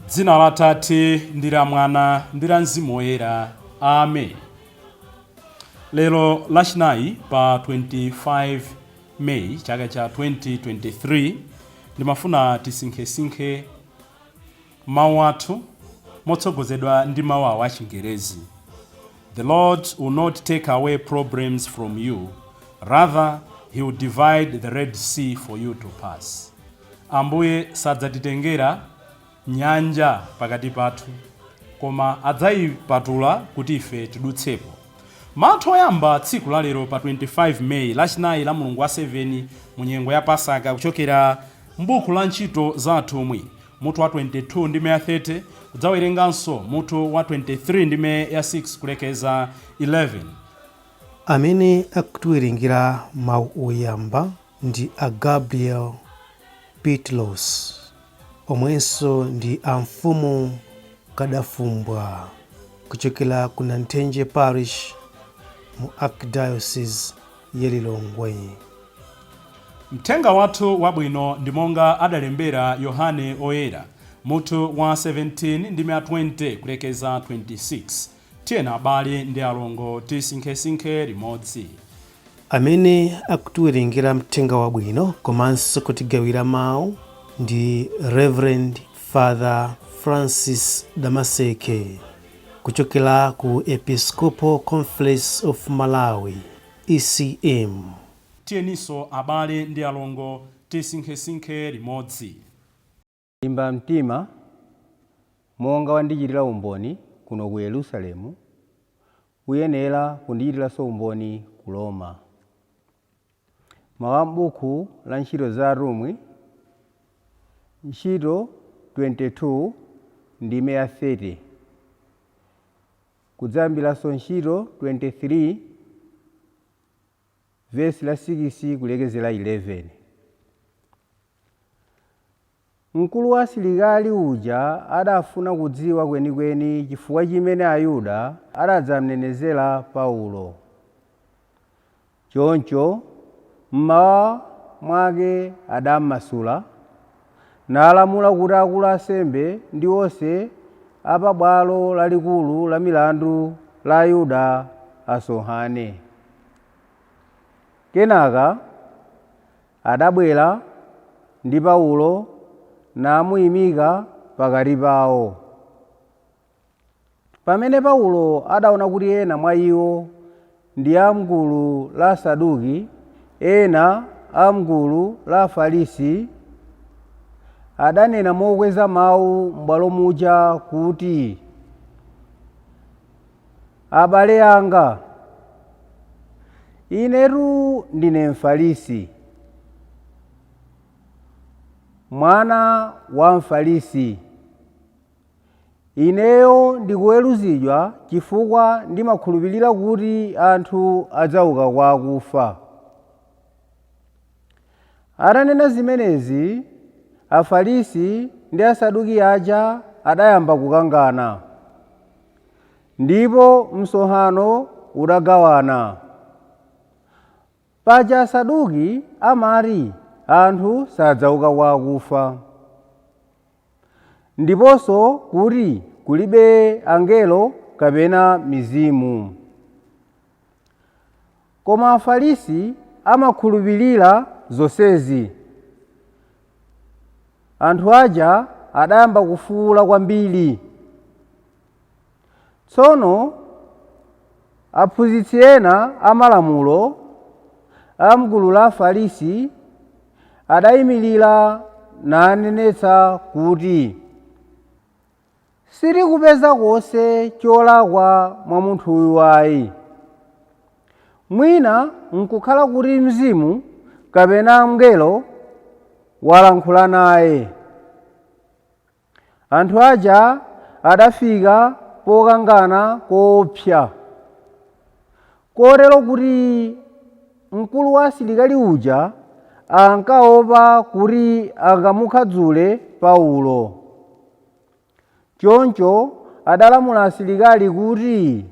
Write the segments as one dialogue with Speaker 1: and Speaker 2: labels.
Speaker 1: Dzina la Tate ndi la Mwana ndi la Mzimu Woyera. Amen. Lero Lachinai pa 25 May chaka cha 2023 ndimafuna tisinkhesinkhe mawu athu motsogozedwa ndi mawu awa Chingerezi. The Lord will not take away problems from you, rather he will divide the Red Sea for you to pass. Ambuye sadzatitengera nyanja pakati pathu, koma adzayipatula kuti ife tidutsepo. Mathu oyamba tsiku la lero pa 25 May Lachinai la Mulungu wa 7 mu nyengo ya Pasaka kuchokera m'buku la ntchito za atumwi mutu wa 22 ndime ya 30 kudzawerenganso mutu wa 23 ndime ya 6 kulekeza 11.
Speaker 2: Amene akutiwerengera mawu oyamba ndi a Gabriel Pitlos, omwenso ndi a mfumu Kadafumbwa kuchokera ku Nanthenje Parish mu Archdiocese ya Lilongwe.
Speaker 1: Mthenga wathu wabwino ndi monga adalembera Yohane Oyera mutu wa 17 ndime ya 20 kulekeza 26. Tiyena abale ndi alongo tisinkhesinkhe limodzi.
Speaker 2: Amene akutiwerengera mthenga wabwino komanso kutigawira mawu ndi Reverend Father Francis Damaseke kuchokera ku Episcopal Conference of Malawi ECM.
Speaker 1: Tiyeniso abale ndi alongo tisinkhesinkhe limodzi.
Speaker 3: Limba mtima monga wandichitira umboni kuno ku Yerusalemu, uyenera kundichitiranso umboni ku Roma. Mawu m'buku la ntchito za atumwi ntchito 22 ndime ya 30 kudzambiranso ntchito 23 vesi la 6 kulekezera 11. Mkulu wa asilikali uja adafuna kudziwa kwenikweni chifukwa chimene Ayuda adadzamnenezera Paulo. Choncho mmawa mwake adammasula nalamula kuti akulu ansembe ndi onse apa bwalo lalikulu la milandu la Ayuda asonkhane. Kenaka adabwera ndi Paulo namuyimika pakati pawo. Pamene Paulo adaona kuti ena mwa iwo ndi amgulu la Saduki, ena amgulu la Afarisi, adanena mokweza mawu m'bwalo muja kuti, abale anga, inetu ndine Mfarisi, mwana wa Mfarisi. Ineyo ndikuweruzidwa chifukwa ndimakhulupirira kuti anthu adzauka kwa akufa. Atanena zimenezi, Afarisi ndi Asaduki aja adayamba kukangana, ndipo msonkhano udagawana. Paja Asaduki amati anthu sadzauka kwa akufa, ndiponso kuti kulibe angelo kapena mizimu. Koma Afarisi amakhulupirira zonsezi. Anthu aja adayamba kufuwula kwambiri. Tsono aphunzitsi ena amalamulo amgulu la Afarisi adayimirira nanenetsa kuti, sitikupeza konse cholakwa mwa munthuyu ayi. Mwina nkukhala kuti mzimu kapena mngelo walankhula naye. Anthu aja adafika pokangana koopsa, kotero kuti mkulu wa asilikali uja ankaopa kuti angamukhadzule Paulo. Choncho adalamula asilikali kuti,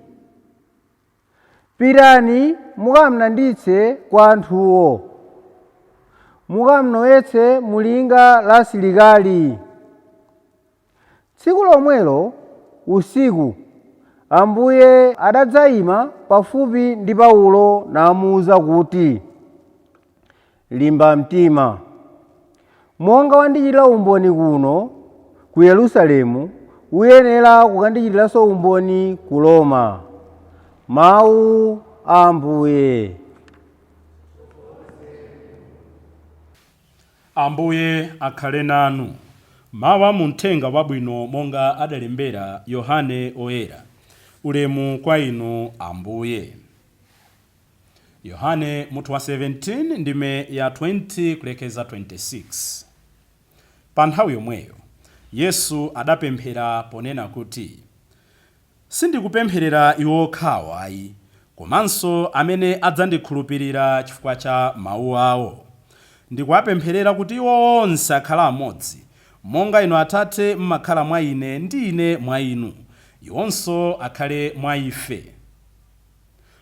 Speaker 3: "Pitani mukamnanditse kwa anthuwo, mukamnowetse mulinga la asilikali." Tsiku lomwelo usiku Ambuye adadzayima pafupi ndi Paulo namuwuza kuti, "Limba mtima. Monga wandichitira umboni kuno ku Yerusalemu, uyenera kukandichitiranso umboni ku Roma." Mawu a Ambuye.
Speaker 1: Ambuye akhale nanu. Mawu mu Uthenga Wabwino monga adalembera Yohane Oyera. Ulemu kwa inu Ambuye. Yohane mutu wa 17 ndime ya 20 kulekeza 26. Pa nthawi yomweyo Yesu adapemphera ponena kuti, "Sindikupempherera iwo okhawa ayi, komanso amene adzandikhulupirira chifukwa cha mawu awo. Ndikuwapempherera kuti iwo onse akhale amodzi, monga inu Atate mmakhala mwa ine ndi ine mwa inu, iwonso akhale mwa ife.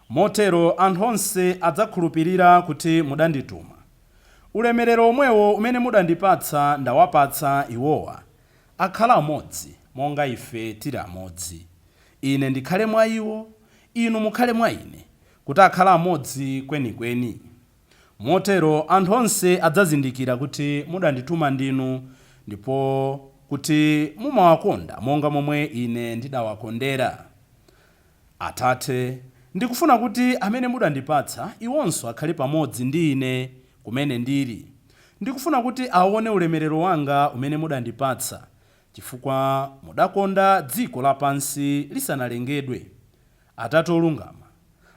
Speaker 1: Motero anthu onse adzakhulupirira kuti mudandituma. Ulemerero omwewo umene mudandipatsa ndawapatsa iwowa, akhala amodzi monga ife tili amodzi. Ine ndikhale mwa iwo, inu mukhale mwa ine, kuti akhala amodzi kwenikweni. Motero anthu onse adzazindikira kuti mudandituma ndinu, ndipo kuti mumawakonda monga momwe ine ndidawakondera. Atate, ndikufuna kuti amene mudandipatsa iwonso akhale pamodzi ndi ine kumene ndili. Ndikufuna kuti aone ulemerero wanga umene mudandipatsa, chifukwa mudakonda dziko lapansi lisanalengedwe. Atate olungama,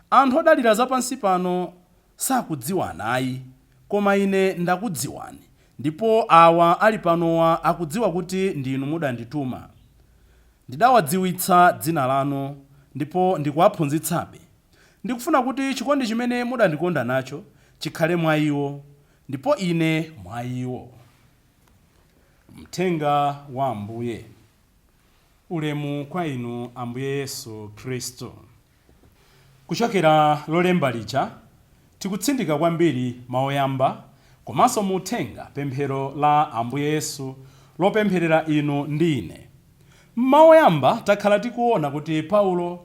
Speaker 1: anthu odalira zapansi pano sakudziwana ayi, koma ine ndakudziwani, ndipo awa ali panowa akudziwa kuti ndinu mudandituma. Ndidawadziwitsa dzina lanu, ndipo ndikuwaphunzitsabe. Ndikufuna kuti chikondi chimene mudandikonda nacho chikhale mwa iwo, ndipo ine mwa iwo." Mthenga wa Ambuye. Ulemu kwa inu Ambuye Yesu Khristu. Kuchokera lolemba lija tikutsindika kwambiri mawu oyamba, komanso mu uthenga pemphero la Ambuye Yesu lopempherera inu ndi ine. Mawu oyamba takhala tikuona kuti Paulo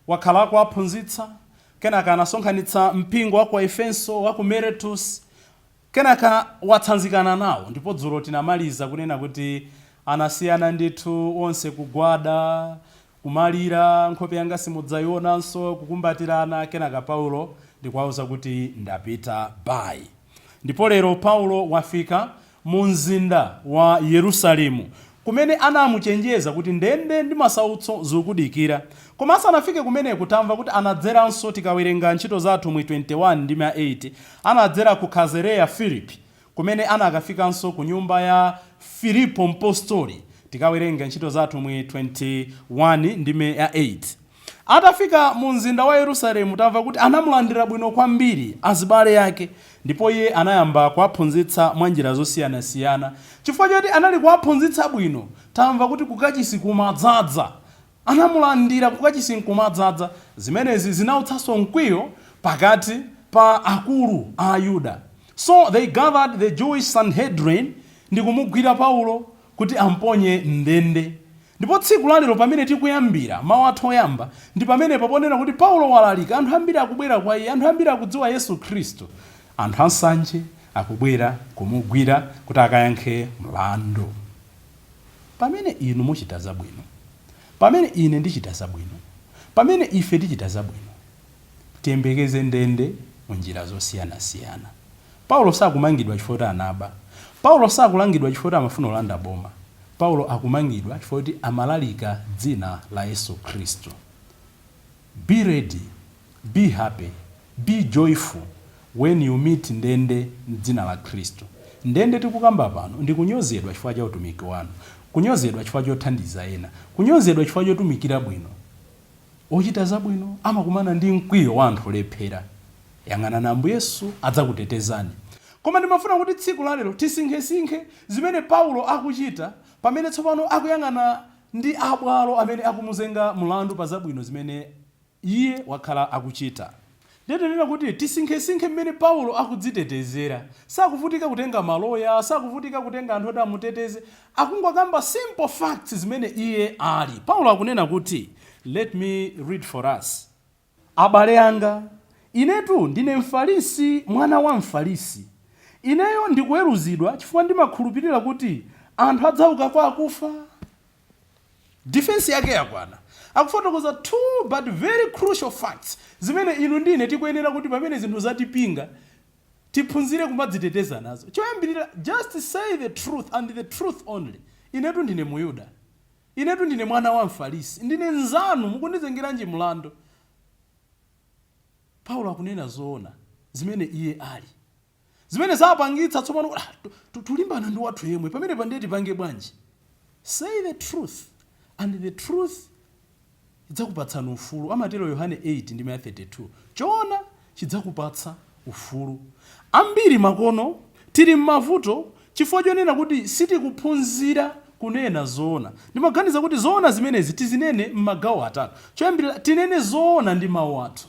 Speaker 1: wakhala akuwaphunzitsa, kenaka anasonkhanitsa mpingo wa ku Efeso wa ku Miletus, kenaka watsanzikana nawo, ndipo dzulo tinamaliza kunena kuti anasiyana ndithu onse kugwada, kumalira, nkhope yanga simudzayionanso, kukumbatirana, kenaka Paulo ndikuwauza kuti ndapita bayi. Ndipo lero Paulo wafika mu mzinda wa Yerusalemu, kumene anamuchenjeza kuti ndende ndi masautso zikudikira. Koma asanafike kumene kutamva kuti anadzeranso, tikawerenga ntchito zathu mu 21 ndi 8, anadzera ku Kazereya Filipi, kumene anakafikanso ku nyumba ya Filipo Mpostoli, tikawerenga ntchito zathu mu 21 ndi 8. Atafika mu mzinda wa Yerusalemu tamva kuti anamulandira bwino kwambiri azibale yake, ndipo iye anayamba kuwaphunzitsa mwa njira zosiyanasiyana. Chifukwa choti anali kuwaphunzitsa bwino, tamva kuti kukachisi kumadzaza. Anamulandira kukachisi kumadzaza. Zimenezi zinautsanso mkwiyo pakati pa akulu a Ayuda. So they gathered the Jewish Sanhedrin ndi kumugwira Paulo kuti amponye ndende. Ndipo tsiku lalero pamene tikuyambira mawu athu oyamba ndi pamene paponena kuti Paulo walalika, anthu ambiri akubwera kwa iye, anthu ambiri akudziwa Yesu Khristu. Anthu ansanje akubwera kumugwira kuti akayankhe mlandu. Pamene inu muchita zabwino, pamene ine ndichita zabwino, pamene ife tichita zabwino, tiyembekeze ndende mu njira zosiyanasiyana. Paulo sakumangidwa chifukwa anaba. Paulo sakulangidwa chifukwa amafuna kulanda boma. Paulo akumangidwa chifukwa kuti amalalika dzina la Yesu Khristu. Be ready, be happy, be joyful when you meet ndende dzina la Khristu. Ndende tikukamba pano ndi kunyozedwa chifukwa cha utumiki wanu, kunyozedwa chifukwa chothandiza ena, kunyozedwa chifukwa chotumikira bwino. Ochita zabwino amakumana ndi mkwiyo wa anthu olephera. Yang'ana na Ambuye Yesu adzakutetezani. Koma ndimafuna kuti tsiku lalero tisinkhesinkhe zimene Paulo akuchita, pamene tsopano akuyang'ana ndi abwalo amene akumuzenga mlandu pa zabwino zimene iye wakhala akuchita. Ndenenera kuti tisinkhesinkhe mmene Paulo akudzitetezera. Sakuvutika kutenga maloya, sakuvutika kutenga anthu oti amuteteze. Akungokamba simple facts zimene iye ali. Paulo akunena kuti, let me read for us. Abale anga, inetu ndine mfarisi, mwana wa mfarisi. Ineyo ndikuweruzidwa chifukwa ndimakhulupirira kuti anthu adzauka kwa akufa. Defense yake yakwana. Akufotokoza two but very crucial facts zimene inu ndine tikuyenera kuti pamene zinthu zatipinga tiphunzire kumadziteteza nazo. Choyambirira, just say the truth and the truth only. Inetu ndine Muyuda. Inetu ndine mwana wa mfarisi. Ndine nzanu mukundizengeranji mlandu. Paulo akunena zoona zimene iye ali. Zimene zapangitsa tsopano tulimbana ndi wathu yemwe pamene pandeti pange bwanji. Say the truth and the truth idzakupatsani ufulu. Amatero Yohane 8:32. Choona chidzakupatsa ufulu. Ambiri makono tili m'mavuto chifukwa chonena kuti sitikuphunzira kunena zoona. Ndimaganiza kuti zoona zimenezi tizinene m'magawo atatu. Choyambirira, tinene zoona ndi mawu athu.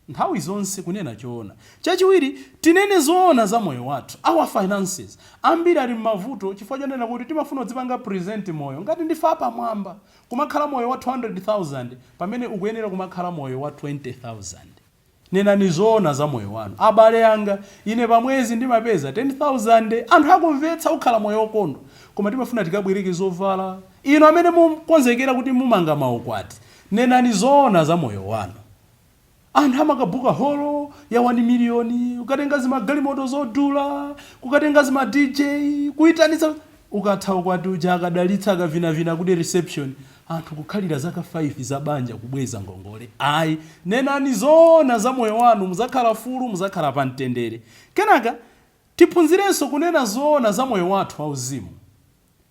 Speaker 1: Nthawi zonse kunena choona. Chachiwiri, tinene zoona za moyo wathu, our finances. Ambiri ali m'mavuto chifukwa chonena kuti timafuna kudzipanga present moyo ngati ndifa pamwamba, kumakhala moyo wa 200,000 pamene ukuyenera kumakhala moyo wa 20,000. Nenani zoona za moyo wanu. Abale anga, ine pamwezi ndimapeza 10,000, anthu akumvetsa ukhala moyo okondwa. Koma timafuna tikabwereke zovala. Ino amene mukonzekera kuti mumanga maukwati, nenani zoona za moyo wanu. Anthu amakabuka holo ya 1 million, ukatenga zimagalimoto zodula, kukatenga zima DJ, kuitanitsa, ukathawa kwati uja akadalitsa akavinavina kuti reception, anthu kukhalira zaka 5 za banja kubweza ngongole. Ayi, nenani zoona za moyo wanu, muzakhala fulu, muzakhala pa mtendere. Kenaka tiphunzirenso kunena zoona za moyo wathu wauzimu.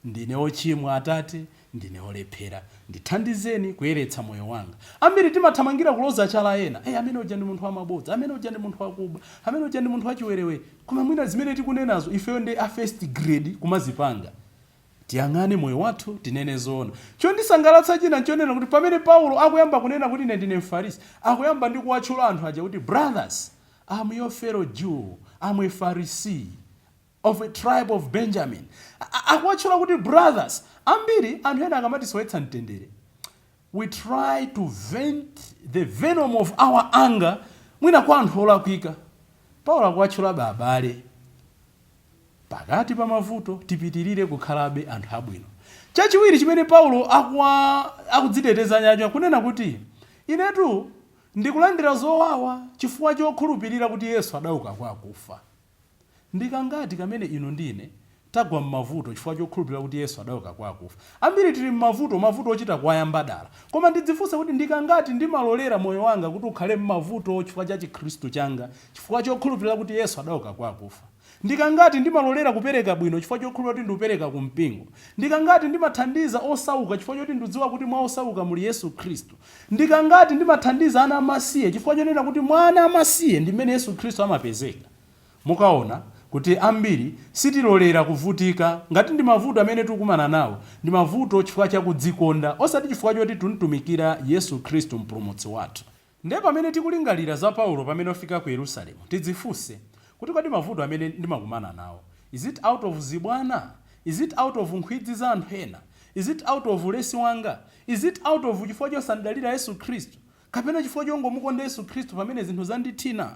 Speaker 1: Ndine ochimwa Atate, ndine olephera, ndithandizeni kuyeretsa moyo wanga. Ambiri timathamangira kuloza chala ena. Amene uja ndi munthu wamabodza, amene uja ndi munthu wakuba, amene uja ndi munthu wachiwerewere. Koma mwina zimene tikunenazo ifeyo ndi a first grade kumazipanga. Tiyang'ane moyo wathu tinene zoona. Chondisangalatsa china nchonena kuti pamene Paulo akuyamba kunena kuti ine ndine mfarisi, akuyamba ndi kuwatchula anthu aja kuti brothers, I'm your fellow Jew, I'm a Pharisee of a tribe of Benjamin. Akuwatchula kuti brothers. Ambiri anthu ena akamati soyetsa mtendere, we try to vent the venom of our anger mwina kwa anthu olakwika. Paulo akuwatchula abale. Pakati pa mavuto tipitirire kukhalabe anthu abwino. Chachiwiri chimene Paulo akudziteteza nacho kunena kuti inetu ndikulandira zowawa chifukwa chokhulupirira kuti Yesu adauka kwa akufa. Ndikangati kamene ino ndine tagwa m'mavuto chifukwa chokhulupirira kuti Yesu adauka kwa akufa. Ambiri tili m'mavuto ochita kwayamba dala. Koma ndidzifunsa kuti ndikangati ndimalolera moyo wanga kuti ukhale m'mavuto chifukwa cha Chikhristu changa, chifukwa chokhulupirira kuti Yesu adauka kwa akufa. Ndikangati ndimalolera kupereka bwino chifukwa chokhulupirira kuti ndiupereka ku mpingo. Ndikangati ndimathandiza osauka chifukwa choti ndidziwa kuti mwa osauka muli Yesu Khristu. Ndikangati ndimathandiza ana amasiye chifukwa chonena kuti mwana amasiye ndi mmene Yesu Khristu amapezeka. Mukaona kuti ambiri sitilolera kuvutika ngati ndi mavuto amene tikumana nawo, ndi mavuto chifukwa cha kudzikonda osati chifukwa choti tunitumikira Yesu Khristu mpulumutsi wathu. Ndiye pamene tikulingalira za Paulo pamene ofika ku Yerusalemu, tidzifunse kuti kodi mavuto amene ndimakumana nawo, is it out of zibwana? Is it out of nkhwidzi za anthu ena? Is it out of ulesi wanga? Is it out of chifukwa chosandalira Yesu Khristu? Kapena chifukwa chongomukonda Yesu Khristu pamene zinthu zanditina?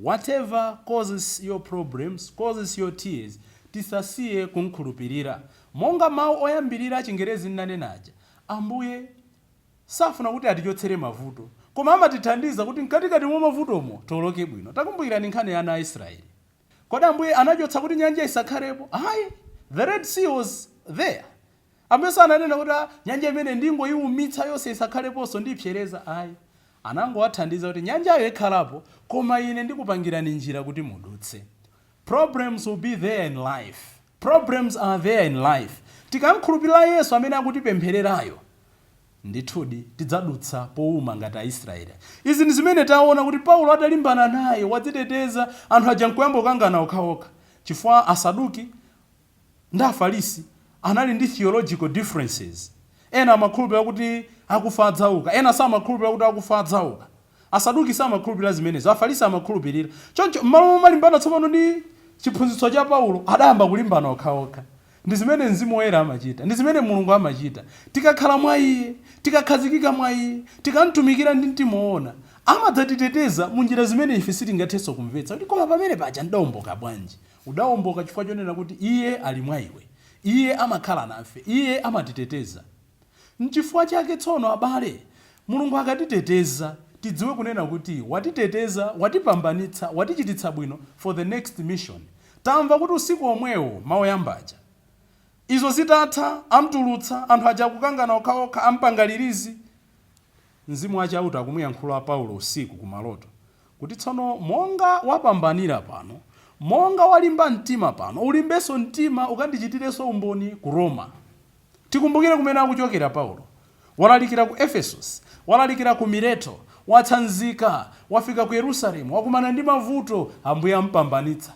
Speaker 1: Whatever causes your problems, causes your tears, tisasiye kunkhulupirira. Monga mawu oyambirira Chingerezi nanenaja, Ambuye safuna kuti atichotsere mavuto, koma amatithandiza kuti mkatikati mwa mavutomo toloke bwino. Takumbukirani nkhani ya ana a Israeli. Kodi Ambuye anachotsa kuti nyanja isakhalepo? Ayi, the Red Sea was there. Ambuye sananena kuti nyanja imene ndingoyiwumitsa yonse isakhaleponso ndipsereza. Ayi, anangowathandiza kuti nyanjayo ikhalapo, koma ine ndikupangirani njira kuti mudutse. Problems will be there in life. Problems are there in life. Tikamkhulupirira Yesu amene akutipemphererayo, ndithudi tidzadutsa powuma ngati Aisraeli. Izi ndi zimene taona kuti Paulo adalimbana naye, wadziteteza, anthu aja nkuyamba kukangana okhaokha. Chifukwa Asaduki ndi Afarisi anali ndi theological differences. ena amakhulupirira kuti akufa adzauka, ena samakhulupirira kuti akufa adzauka. Asaduki samakhulupirira zimenezo, Afarisi amakhulupirira. Choncho m'malo malimbana tsopano ndi chiphunzitso cha Paulo adayamba kulimbana okhaokha. Ndi zimene Mzimu Woyera amachita, ndi zimene Mulungu amachita. Tikakhala mwa Iye, tikakhazikika mwa Iye, tikamtumikira ndi mtima woona, amadzatiteteza mu njira zimene ife sitingathenso kumvetsa. Kuti koma pamene paja ndawomboka bwanji? Udawomboka chifukwa chonena kuti Iye ali mwa iwe, Iye amakhala nafe, Iye amatiteteza. N'chifukwa chake tsono abale, Mulungu akatiteteza, tidziwe kunena kuti watiteteza, watipambanitsa, watichititsa bwino for the next mission. Tamva kuti usiku omwewo mawu yambaja izo zitatha, amtulutsa anthu aja kukangana okhaokha, ampangalirizi. Mzimu wachauta akumuyankhula Paulo usiku kumaloto kuti tsono monga wapambanira pano, monga walimba mtima pano, ulimbenso mtima ukandichitirenso umboni ku Roma. Tikumbukire kumene akuchokera Paulo. Walalikira ku Efesus, walalikira ku Mileto, watsanzika, wafika ku Yerusalemu, wakumana ndi mavuto, Ambuye ampambanitsa.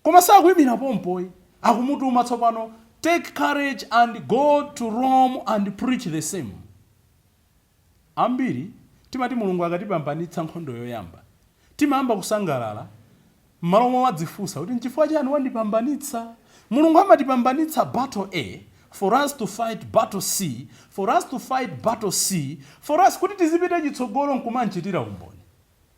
Speaker 1: Koma sakuyimira pompoyi, akumutuma tsopano, take courage and go to Rome and preach the same. Ambiri timati Mulungu akatipambanitsa nkhondo yoyamba, timayamba kusangalala m'malo mwa wadzifunsa kuti n'chifukwa chani wandipambanitsa. Mulungu amatipambanitsa battle A for us to fight battle C, for us to fight battle C, for us kuti tizipita chitsogolo nkumanchitira umboni.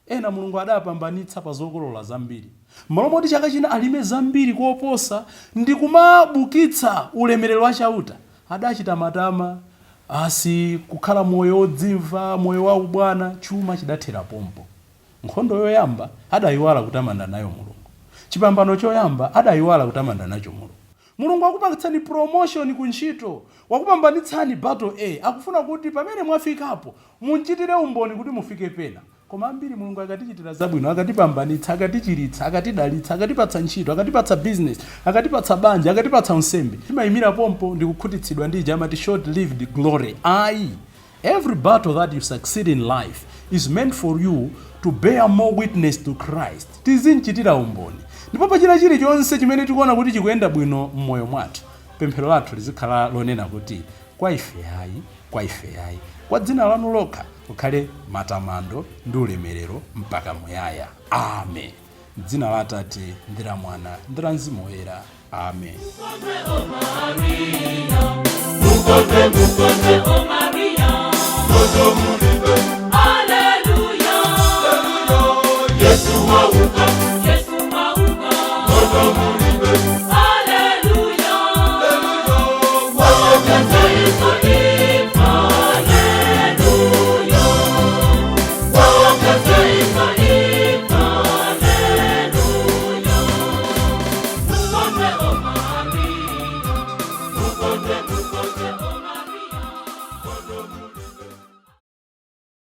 Speaker 1: Ena Mulungu adapambanitsa pa zokolola zambiri, m'malo moti chaka china alime zambiri kuoposa ndi kumabukitsa ulemerero wachauta, adachita matama, asi kukhala moyo odzimva, moyo wa ubwana, chuma chidathera pompo. Nkhondo yoyamba adayiwala kutamanda nayo Mulungu. Chipambano choyamba adayiwala kutamanda nacho Mulungu. Mulungu akupangitsani promotion ku ntchito, wakupambanitsani battle A, akufuna kuti pamene mwafikapo munchitire umboni kuti mufike pena. Koma ambiri Mulungu akatichitira zabwino, akatipambanitsa, akatichiritsa, akatidalitsa, akatipatsa ntchito, akatipatsa business, akatipatsa banja, akatipatsa unsembe, timayimira pompo ndi kukhutitsidwa ndi amati short-lived glory. Every battle that you succeed in life is meant for you to bear more witness to Christ. Tizinchitira umboni. Ndipo pachina chilichonse chimene tikuona kuti chikuyenda bwino m'moyo mwathu, pemphero lathu lizikhala lonena kuti kwa ife ayi, kwa dzina lanu lokha kukhale matamando ndi ulemerero mpaka muyaya. Amen. Dzina la Atate ndi la Mwana ndi la Mzimu Woyera. Amen. Hallelujah. Yesu wa